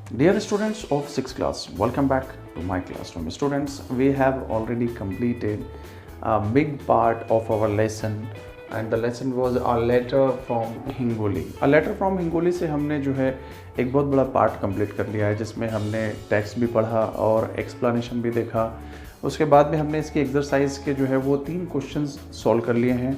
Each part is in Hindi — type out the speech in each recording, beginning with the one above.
Dear students of 6th class, welcome back to my classroom. Students, we have already completed a big part of our lesson and the lesson was a letter from Hingoli. A letter from Hingoli से हमने जो है एक बहुत बड़ा पार्ट कंप्लीट कर लिया है जिसमें हमने टेक्स्ट भी पढ़ा और एक्सप्लेनेशन भी देखा। उसके बाद में हमने इसकी एक्सरसाइज के जो है वो 3 क्वेश्चंस सॉल्व कर लिए हैं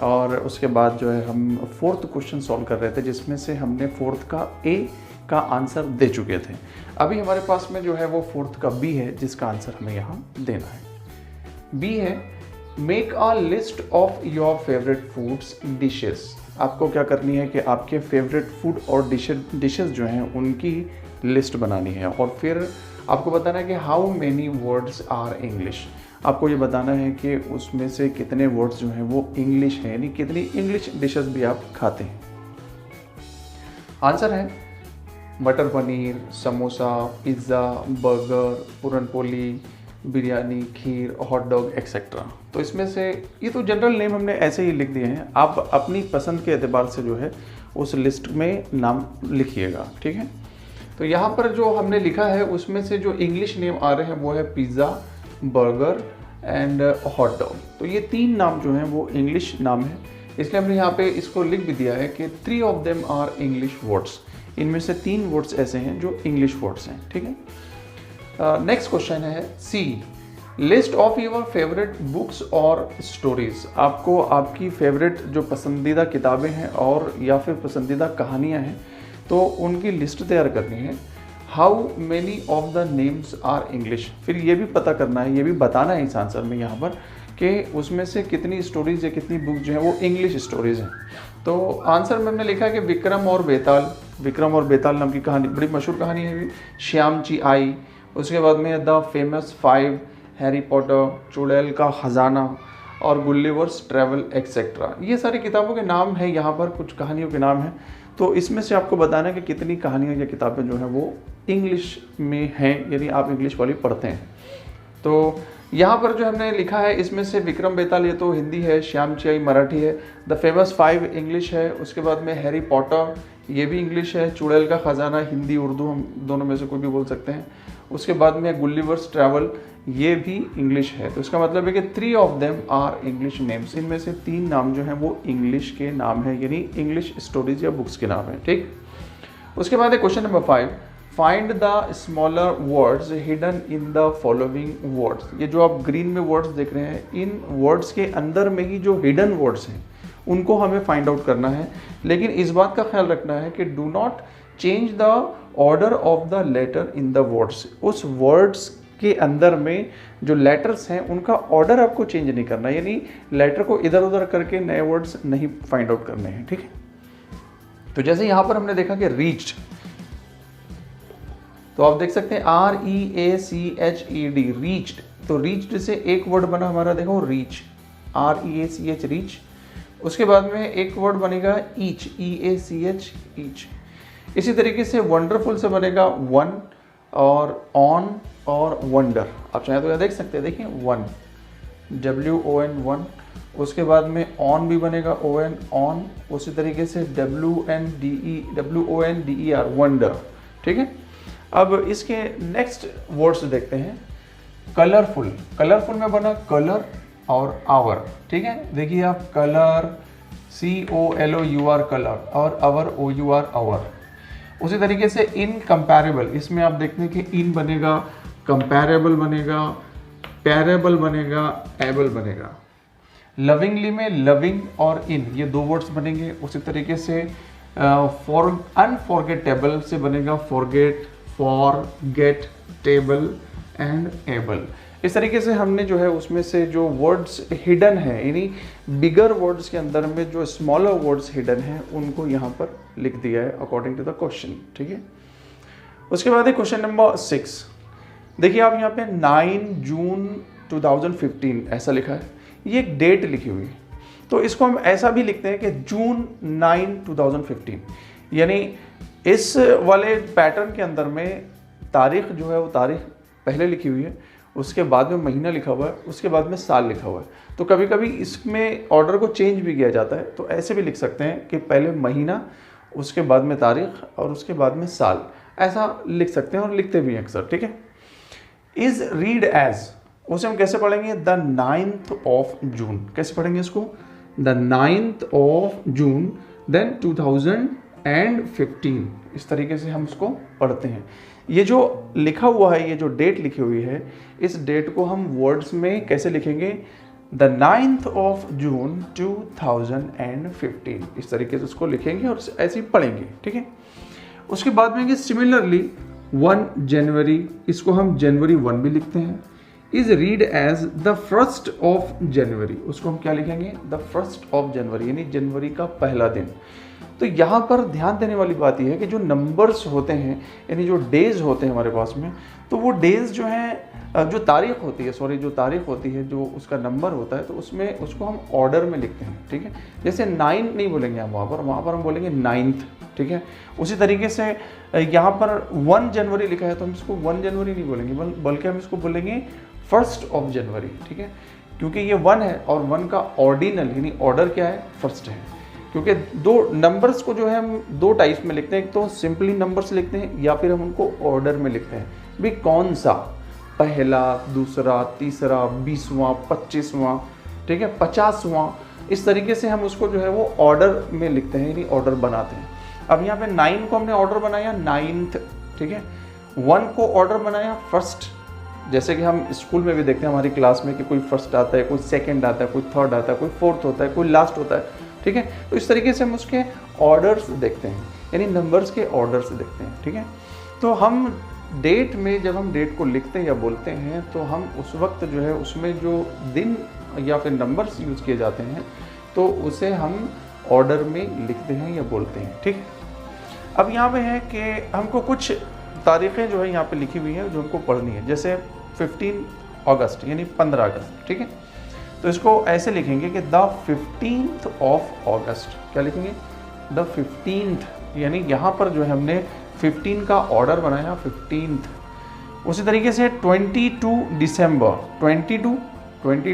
और उसके बाद जो है हम 4th क्वेश्चन सॉल्व कर रहे थे जिसमें से हमने 4th का ए का आंसर दे चुके थे। अभी हमारे पास में जो है वो 4th का बी है जिसका आंसर हमें यहाँ देना है। बी है make a list of your favourite foods dishes. आपको क्या करनी है कि आपके फेवरेट फूड और डिशेस जो हैं उनकी लिस्ट बनानी है और फिर आपको बताना है कि how many words are English. आपको ये बताना है कि उसमें से कितने वर्ड्स जो हैं वो इंग्लिश हैं, यानी कितनी इंग्लिश डिशेस भी आप खाते हैं। आंसर है मटर पनीर, समोसा, पिज़्ज़ा, बर्गर, पूरनपोली, बिरयानी, खीर, हॉट डॉग एक्सेट्रा। तो इसमें से ये तो जनरल नेम हमने ऐसे ही लिख दिए हैं, आप अपनी पसंद के एतबार से जो है उस लिस्ट में नाम लिखिएगा, ठीक है। तो यहाँ पर जो हमने लिखा है उसमें से जो इंग्लिश नेम आ रहे हैं वो है pizza, burger and hot dog. तो ये 3 नाम जो हैं वो इंग्लिश नाम है, इसलिए हमने यहाँ पे इसको लिख भी दिया है कि 3 of them are English words. इनमें से 3 वर्ड्स ऐसे हैं जो इंग्लिश वर्ड्स हैं, ठीक है। नेक्स्ट क्वेश्चन है C, list of your favourite books और स्टोरीज। आपको आपकी फेवरेट जो पसंदीदा किताबें हैं और या फिर पसंदीदा कहानियाँ हैं तो उनकी लिस्ट तैयार करनी है। How many of the names are English. फिर ये भी पता करना है, ये भी बताना है इस आंसर में यहाँ पर कि उसमें से कितनी स्टोरीज या कितनी बुक जो हैं वो इंग्लिश स्टोरीज हैं। तो आंसर में हमने लिखा है कि विक्रम और बेताल नाम की कहानी, बड़ी मशहूर कहानी है, श्यामची आई। उसके बाद में द फेमस 5, हैरी पॉटर, चुड़ैल का खजाना और गुलिवर्स ट्रैवल एक्सेट्रा। ये सारी किताबों के नाम हैं, यहाँ पर कुछ कहानियों के नाम हैं। तो इसमें से आपको बताना है कि कितनी कहानियाँ या किताबें जो हैं वो इंग्लिश में हैं, यानी आप इंग्लिश वाली पढ़ते हैं। तो यहाँ पर जो हमने लिखा है इसमें से विक्रम बेताल ये तो हिंदी है, श्यामची आई मराठी है, द फेमस 5 इंग्लिश है, उसके बाद में हैरी पॉटर ये भी इंग्लिश है, चुड़ैल का खजाना हिंदी उर्दू हम दोनों में से कोई भी बोल सकते हैं, उसके बाद में गुलिवर्स ट्रैवल ये भी इंग्लिश है। तो इसका मतलब है कि 3 of them are English names. इनमें से 3 नाम जो हैं वो इंग्लिश के नाम हैं, यानी इंग्लिश स्टोरीज या बुक्स के नाम हैं, ठीक। उसके बाद है question number 5, find the smaller words hidden in the following words. ये जो आप ग्रीन में वर्ड्स देख रहे हैं, इन वर्ड्स के अंदर में ही जो हिडन वर्ड्स हैं उनको हमें फाइंड आउट करना है। लेकिन इस बात का ख्याल रखना है कि do not change the order of the letter in the words. उस वर्ड्स के अंदर में जो लेटर्स हैं उनका ऑर्डर आपको चेंज नहीं करना, यानी लेटर को इधर उधर करके नए वर्ड्स नहीं फाइंड आउट करने हैं, ठीक है। तो जैसे यहाँ पर हमने देखा कि रीच्ड, तो आप देख सकते हैं REACHED, रीच्ड। तो रीच्ड से एक वर्ड बना हमारा, देखो रीच, REACH रीच। उसके बाद में एक वर्ड बनेगा ईच, EACH ईच। इसी तरीके से वंडरफुल से बनेगा वन और ऑन और वंडर। आप चाहें तो यह देख सकते हैं, देखिए वन, WON वन। उसके बाद में ऑन भी बनेगा ON ऑन। उसी तरीके से WONDER वंडर, ठीक है। अब इसके नेक्स्ट वर्ड्स देखते हैं। कलरफुल, कलरफुल में बना कलर और आवर, ठीक है। देखिए आप, कलर COLOUR कलर और आवर OUR आवर। उसी तरीके से इनकम्पैरेबल, इसमें आप देखते हैं कि इन बनेगा, कंपैरेबल बनेगा, पैरेबल बनेगा, एबल बनेगा। लविंगली में लविंग और इन ये 2 वर्ड्स बनेंगे। उसी तरीके से अनफॉरगेटेबल से बनेगा forget, forget, table and able. इस तरीके से हमने जो है उसमें से जो वर्ड्स हिडन है, यानी बिगर वर्ड्स के अंदर में जो स्मॉलर वर्ड्स हिडन हैं उनको यहाँ पर लिख दिया है अकॉर्डिंग टू द क्वेश्चन, ठीक है। उसके बाद है क्वेश्चन नंबर 6। देखिए आप यहाँ पे 9 जून 2015 ऐसा लिखा है, ये एक डेट लिखी हुई है। तो इसको हम ऐसा भी लिखते हैं कि जून 9 2015, यानी इस वाले पैटर्न के अंदर में तारीख जो है वो तारीख पहले लिखी हुई है, उसके बाद में महीना लिखा हुआ है, उसके बाद में साल लिखा हुआ है। तो कभी कभी इसमें ऑर्डर को चेंज भी किया जाता है, तो ऐसे भी लिख सकते हैं कि पहले महीना, उसके बाद में तारीख और उसके बाद में साल। ऐसा लिख सकते हैं और लिखते भी हैं अक्सर, ठीक है। इज रीड एज, उसे हम कैसे पढ़ेंगे, द 9th ऑफ जून, कैसे पढ़ेंगे इसको, the 9th of June then 2015, इस तरीके से हम इसको पढ़ते हैं। ये जो लिखा हुआ है, ये जो डेट लिखी हुई है, इस डेट को हम वर्ड्स में कैसे लिखेंगे, द 9th ऑफ जून 2015, इस तरीके से उसको लिखेंगे और ऐसे ही पढ़ेंगे, ठीक है। उसके बाद में सिमिलरली 1 जनवरी, इसको हम जनवरी 1 भी लिखते हैं। Is read as the 1st of January, उसको हम क्या लिखेंगे, द 1st ऑफ जनवरी, यानी जनवरी का पहला दिन। तो यहाँ पर ध्यान देने वाली बात यह है कि जो नंबर्स होते हैं, यानी जो डेज होते हैं हमारे पास में, तो वो डेज जो हैं, जो तारीख होती है, जो तारीख होती है, जो उसका नंबर होता है, तो उसमें उसको हम ऑर्डर में लिखते हैं, ठीक है। जैसे 9 नहीं बोलेंगे हम वहाँ पर हम बोलेंगे 9th, ठीक है। उसी तरीके से यहाँ पर 1 जनवरी लिखा है तो हम इसको 1 जनवरी नहीं बोलेंगे, बल्कि हम इसको बोलेंगे 1st ऑफ जनवरी, ठीक है। क्योंकि ये 1 है और 1 का ऑर्डिनल यानी ऑर्डर क्या है, 1st है। क्योंकि दो नंबर्स को जो है हम 2 टाइप्स में लिखते हैं, एक तो सिंपली नंबर्स लिखते हैं या फिर हम उनको ऑर्डर में लिखते हैं, भी कौन सा, पहला, दूसरा, तीसरा, 20वां, 25वां, ठीक है, 50वां, इस तरीके से हम उसको जो है वो ऑर्डर में लिखते हैं, यानी ऑर्डर बनाते हैं। अब यहाँ पे 9 को हमने ऑर्डर बनाया 9th, ठीक है। 1 को ऑर्डर बनाया 1st, जैसे कि हम स्कूल में भी देखते हैं हमारी क्लास में कि कोई 1st आता है, कोई 2nd आता है, कोई 3rd आता है, कोई 4th होता है, कोई लास्ट होता है, ठीक है। तो इस तरीके से हम उसके ऑर्डर्स देखते हैं, यानी नंबर्स के ऑर्डर्स देखते हैं, ठीक है। तो हम डेट में जब हम डेट को लिखते हैं या बोलते हैं, तो हम उस वक्त जो है उसमें जो दिन या फिर नंबर्स यूज़ किए जाते हैं, तो उसे हम ऑर्डर में लिखते हैं या बोलते हैं, ठीक है। अब यहाँ पे है कि हमको कुछ तारीखें जो है यहाँ पे लिखी हुई हैं जो हमको पढ़नी है, जैसे 15 अगस्त यानी 15 अगस्त, ठीक है। तो इसको ऐसे लिखेंगे कि द 15th ऑफ अगस्त, क्या लिखेंगे, द 15th, यानी यहाँ पर जो है हमने 15 का ऑर्डर बनाया 15th। उसी तरीके से 22 दिसंबर, 22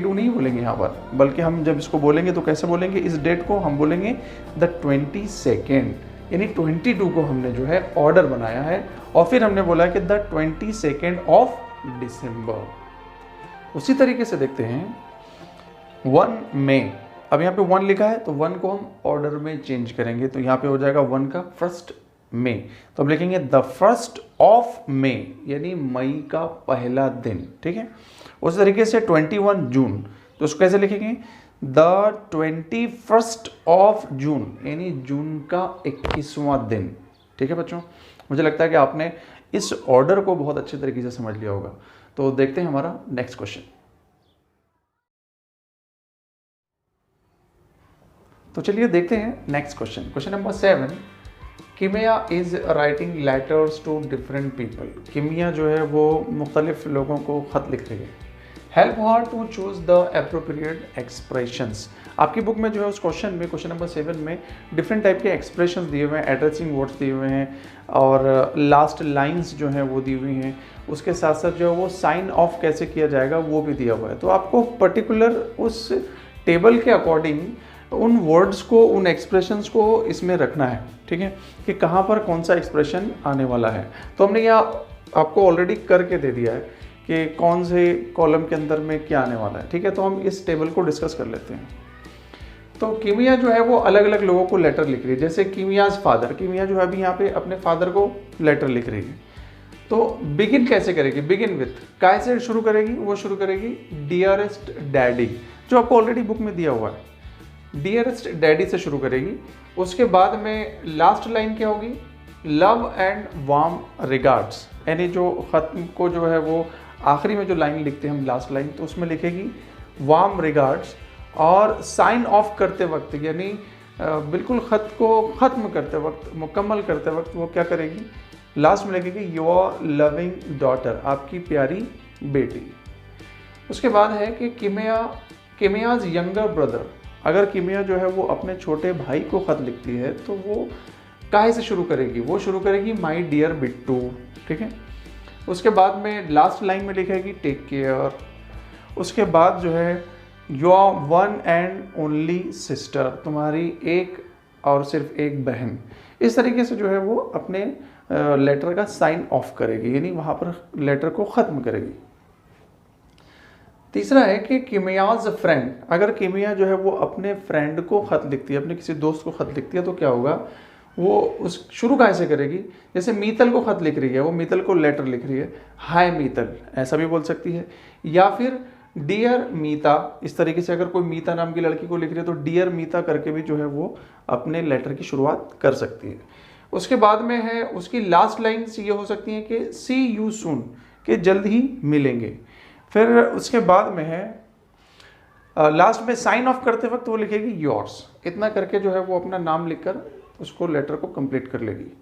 नहीं बोलेंगे यहाँ पर, बल्कि हम जब इसको बोलेंगे तो कैसे बोलेंगे, इस डेट को हम बोलेंगे द 22nd, यानी 22 को हमने जो है ऑर्डर बनाया है और फिर हमने बोला कि द 22nd ऑफ दिसंबर। उसी तरीके से देखते हैं 1 मई, अब यहाँ पे 1 लिखा है तो 1 को हम ऑर्डर में चेंज करेंगे, तो यहाँ पे हो जाएगा 1 का 1st मई, तो हम लिखेंगे द 1st ऑफ मई, यानी मई का पहला दिन, ठीक है। उस तरीके से 21 जून, तो उसको कैसे लिखेंगे, द 21st ऑफ जून, यानी जून का 21वां दिन, ठीक है बच्चों। मुझे लगता है कि आपने इस ऑर्डर को बहुत अच्छे तरीके से समझ लिया होगा। तो देखते हैं हमारा नेक्स्ट क्वेश्चन। तो चलिए देखते हैं next question, question number 7। Kimiya is writing letters to different people, Kimiya जो है वो मुख्तलिफ लोगों को ख़त लिख रही है। Help her to choose the appropriate expressions. आपकी बुक में जो है उस क्वेश्चन में, क्वेश्चन नंबर 7 में डिफरेंट टाइप के एक्सप्रेशंस दिए हुए हैं, एड्रेसिंग वर्ड्स दिए हुए हैं और लास्ट लाइंस जो हैं वो दी हुई हैं। उसके साथ साथ जो है वो साइन ऑफ कैसे किया जाएगा वो भी दिया हुआ है। तो आपको पर्टिकुलर उस टेबल के अकॉर्डिंग उन वर्ड्स को, उन एक्सप्रेशंस को इसमें रखना है, ठीक है, कि कहाँ पर कौन सा एक्सप्रेशन आने वाला है। तो हमने यहाँ आपको ऑलरेडी करके दे दिया है कि कौन से कॉलम के अंदर में क्या आने वाला है, ठीक है। तो हम इस टेबल को डिस्कस कर लेते हैं। तो किमिया जो है वो अलग अलग लोगों को लेटर लिख रही है, जैसे किमियाज फादर, किमिया जो है अभी यहाँ पे अपने फादर को लेटर लिख रही है। तो बिगिन कैसे करेगी, बिगिन विथ, कैसे शुरू करेगी, वो शुरू करेगी डियरेस्ट डैडी, जो आपको ऑलरेडी बुक में दिया हुआ है, डियरेस्ट डैडी से शुरू करेगी। उसके बाद में लास्ट लाइन क्या होगी, लव एंड वार्म रिगार्ड्स, यानी जो ख़त्म को जो है वो आखिरी में जो लाइन लिखते हैं हम लास्ट लाइन, तो उसमें लिखेगी वार्म रिगार्ड्स। और साइन ऑफ करते वक्त, यानी बिल्कुल ख़त को ख़त्म करते वक्त, मुकम्मल करते वक्त वो क्या करेगी, लास्ट में लिखेगी योर लविंग डॉटर, आपकी प्यारी बेटी। उसके बाद है कि किमियाज यंगर ब्रदर, अगर किमिया जो है वो अपने छोटे भाई को ख़त लिखती है तो वो काहे से शुरू करेगी, वो शुरू करेगी माई डियर बिट्टू, ठीक है। उसके बाद में लास्ट लाइन में लिखेगी टेक केयर। उसके बाद जो है your one and only sister, तुम्हारी एक और सिर्फ एक बहन। इस तरीके से जो है वो अपने लेटर का साइन ऑफ करेगी, यानी वहाँ पर लेटर को ख़त्म करेगी। तीसरा है कि किमियाज फ्रेंड, अगर किमिया जो है वो अपने फ्रेंड को ख़त लिखती है, अपने किसी दोस्त को ख़त लिखती है, तो क्या होगा, वो उस शुरू कैसे करेगी, जैसे मीतल को ख़त लिख रही है, वो मीतल को लेटर लिख रही है, हाय मीतल ऐसा भी बोल सकती है, या फिर डियर मीता, इस तरीके से अगर कोई मीता नाम की लड़की को लिख रही है तो डियर मीता करके भी जो है वो अपने लेटर की शुरुआत कर सकती है। उसके बाद में है उसकी लास्ट लाइन्स ये हो सकती हैं कि सी यू सून, कि जल्द ही मिलेंगे। फिर उसके बाद में है लास्ट में साइन ऑफ करते वक्त वो लिखेगी योर्स, इतना करके जो है वो अपना नाम लिखकर उसको लेटर को कंप्लीट कर लेगी।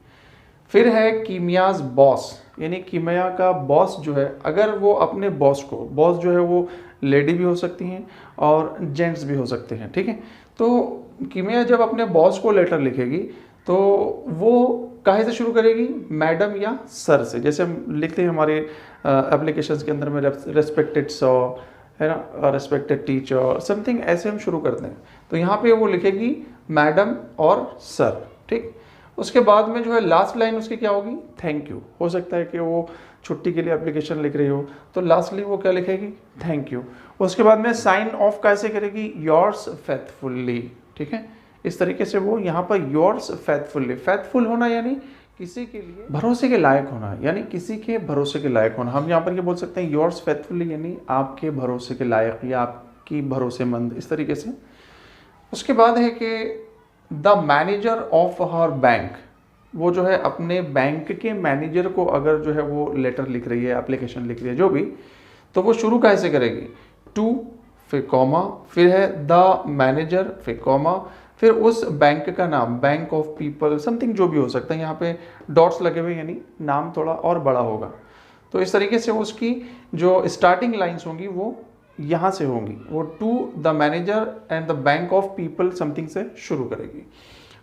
फिर है कीमियाज बॉस, यानी कीमिया का बॉस जो है, अगर वो अपने बॉस को, बॉस जो है वो लेडी भी हो सकती हैं और जेंट्स भी हो सकते हैं, ठीक है। तो कीमिया जब अपने बॉस को लेटर लिखेगी तो वो काहे से शुरू करेगी, मैडम या सर से, जैसे हम लिखते हैं हमारे एप्लीकेशंस के अंदर में रेस्पेक्टेड सर, है ना, रेस्पेक्टेड टीचर, समथिंग ऐसे हम शुरू करते हैं। तो यहाँ पे वो लिखेगी मैडम और सर, ठीक। उसके बाद में जो है लास्ट लाइन उसकी क्या होगी, थैंक यू। हो सकता है कि वो छुट्टी के लिए एप्लीकेशन लिख रही हो तो लास्टली वो क्या लिखेगी, थैंक यू। उसके बाद में साइन ऑफ कैसे करेगी, योर्स फेथफुल्ली, ठीक है। इस तरीके से वो यहाँ पर योर्स फेथफुल्ली, फेथफुल होना यानी किसी के लिए भरोसे के लायक होना, यानी किसी के भरोसे के लायक होना। हम यहाँ पर ये बोल सकते हैं योर्स फेथफुल्ली यानी आपके भरोसे के लायक या आपकी भरोसेमंद, इस तरीके से। उसके बाद है कि the manager of her bank, वो जो है अपने बैंक के मैनेजर को अगर जो है वो लेटर लिख रही है, एप्लीकेशन लिख रही है जो भी, तो वो शुरू कैसे करेगी, टू फिर कॉमा, फिर है द मैनेजर फिर कॉमा, फिर उस बैंक का नाम, बैंक ऑफ पीपल समथिंग जो भी हो सकता है, यहाँ पे डॉट्स लगे हुए यानी नाम थोड़ा और बड़ा होगा। तो इस तरीके से उसकी जो स्टार्टिंग लाइंस होंगी वो यहाँ से होंगी, वो to the manager and the bank of people something से शुरू करेगी।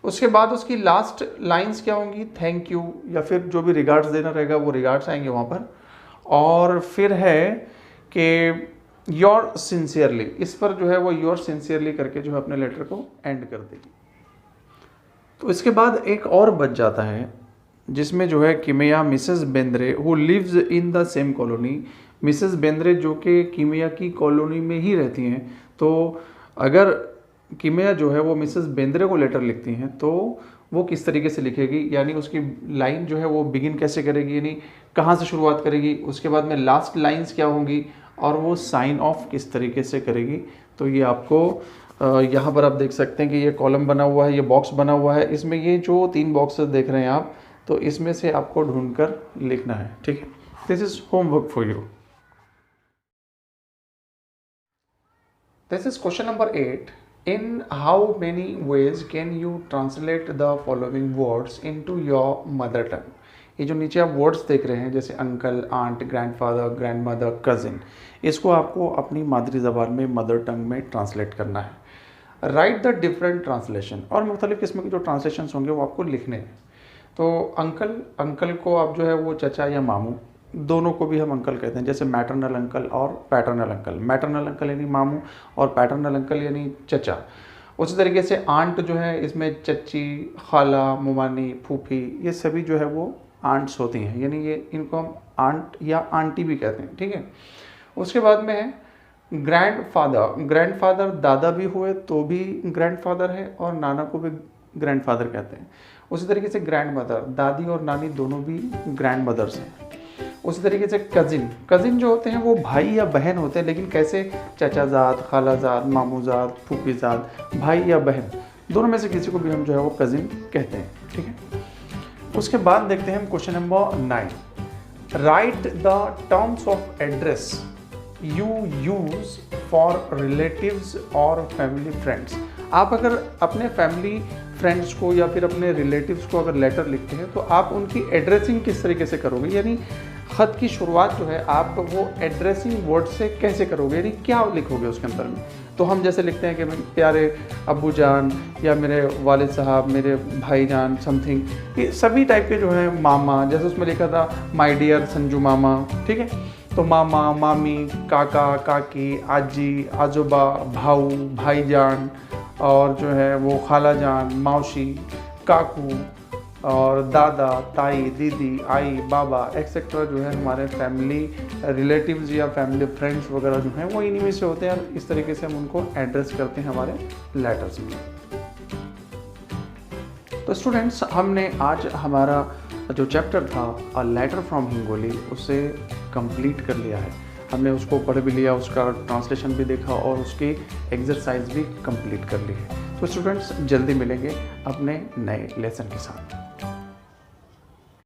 उसके बाद उसकी लास्ट लाइंस क्या होंगी, थैंक यू, या फिर जो भी रिगार्ड्स देना रहेगा वो रिगार्ड्स आएंगे वहाँ पर। और फिर है कि योर सिंसियरली, इस पर जो है वो योर सिंसियरली करके जो है अपने लेटर को एंड कर देगी। तो इसके बाद एक और बच जाता है जिसमें जो है Kimiya Mrs Bendre who lives in the same colony, Mrs Bendre जो कि किमिया की कॉलोनी में ही रहती हैं। तो अगर किमिया जो है वो मिसेस बेंद्रे को लेटर लिखती हैं तो वो किस तरीके से लिखेगी, यानी उसकी लाइन जो है वो बिगिन कैसे करेगी, यानी कहाँ से शुरुआत करेगी, उसके बाद में लास्ट लाइंस क्या होंगी, और वो साइन ऑफ किस तरीके से करेगी। तो ये आपको यहाँ पर आप देख सकते हैं कि ये कॉलम बना हुआ है, ये बॉक्स बना हुआ है, इसमें ये जो 3 बॉक्सेस देख रहे हैं आप, तो इसमें से आपको ढूंढकर लिखना है, ठीक है। This is homework for you. This is question number 8। In how many ways can you translate the following words into your mother tongue? ये जो नीचे आप वर्ड्स देख रहे हैं जैसे uncle, aunt, grandfather, grandmother, cousin, इसको आपको अपनी मादरी ज़बान में मदर टंग में ट्रांसलेट करना है। राइट द डिफरेंट ट्रांसलेशन, और मुख्तलिफ़ किस्म के जो ट्रांसलेशन होंगे वो आपको लिखने हैं। तो अंकल को आप जो है वो चचा या मामू, दोनों को भी हम अंकल कहते हैं, जैसे मैटरनल अंकल और पैटर्नल अंकल। मैटरनल अंकल यानी मामू और पैटर्नल अंकल यानी चचा। उसी तरीके से आंट जो है इसमें चच्ची, खाला, मुमानी, फूफी, ये सभी जो है वो आंट्स होती हैं, यानी ये इनको हम आंट या आंटी भी कहते हैं, ठीक है। उसके बाद में है ग्रैंडफादर। ग्रैंडफादर दादा भी हुए तो भी ग्रैंडफादर है और नाना को भी ग्रैंडफादर कहते हैं। उसी तरीके से ग्रैंडमदर, दादी और नानी दोनों भी ग्रैंडमदर्स हैं। उसी तरीके से कजिन जो होते हैं वो भाई या बहन होते हैं, लेकिन कैसे, चचाजाद, खालाजाद, मामूजाद, फूफीजाद, भाई या बहन दोनों में से किसी को भी हम जो है वो कजिन कहते हैं, ठीक है। उसके बाद देखते हैं हम question number 9। Right the terms of address you use for relatives और फैमिली फ्रेंड्स। आप अगर अपने फैमिली फ्रेंड्स को या फिर अपने रिलेटिव्स को अगर लेटर लिखते हैं तो आप उनकी एड्रेसिंग किस तरीके से करोगे, यानी ख़त की शुरुआत जो है आप वो एड्रेसिंग वर्ड से कैसे करोगे, यानी क्या लिखोगे उसके अंदर में। तो हम जैसे लिखते हैं कि प्यारे अब्बू जान, या मेरे वालिद साहब, मेरे भाई जान, समथिंग, ये सभी टाइप के जो है, मामा, जैसे उसमें लिखा था माय डियर संजू मामा, ठीक है। तो मामा, मामी, काका, काकी, आजी, आजोबा, भाऊ, भाईजान, और जो है वो खाला जान, मौसी, काकू, और दादा, ताई, दीदी, आई, बाबा एक्सेट्रा जो है हमारे फैमिली रिलेटिव्स या फैमिली फ्रेंड्स वगैरह जो हैं वो इन्हीं में से होते हैं, और इस तरीके से हम उनको एड्रेस करते हैं हमारे लेटर्स में। तो स्टूडेंट्स, हमने आज हमारा जो चैप्टर था अ लेटर फ्रॉम हिंगोली उसे कंप्लीट कर लिया है। हमने उसको पढ़ भी लिया, उसका ट्रांसलेशन भी देखा और उसकी एक्सरसाइज भी कंप्लीट कर ली है। तो स्टूडेंट्स, जल्दी मिलेंगे अपने नए लेसन के साथ।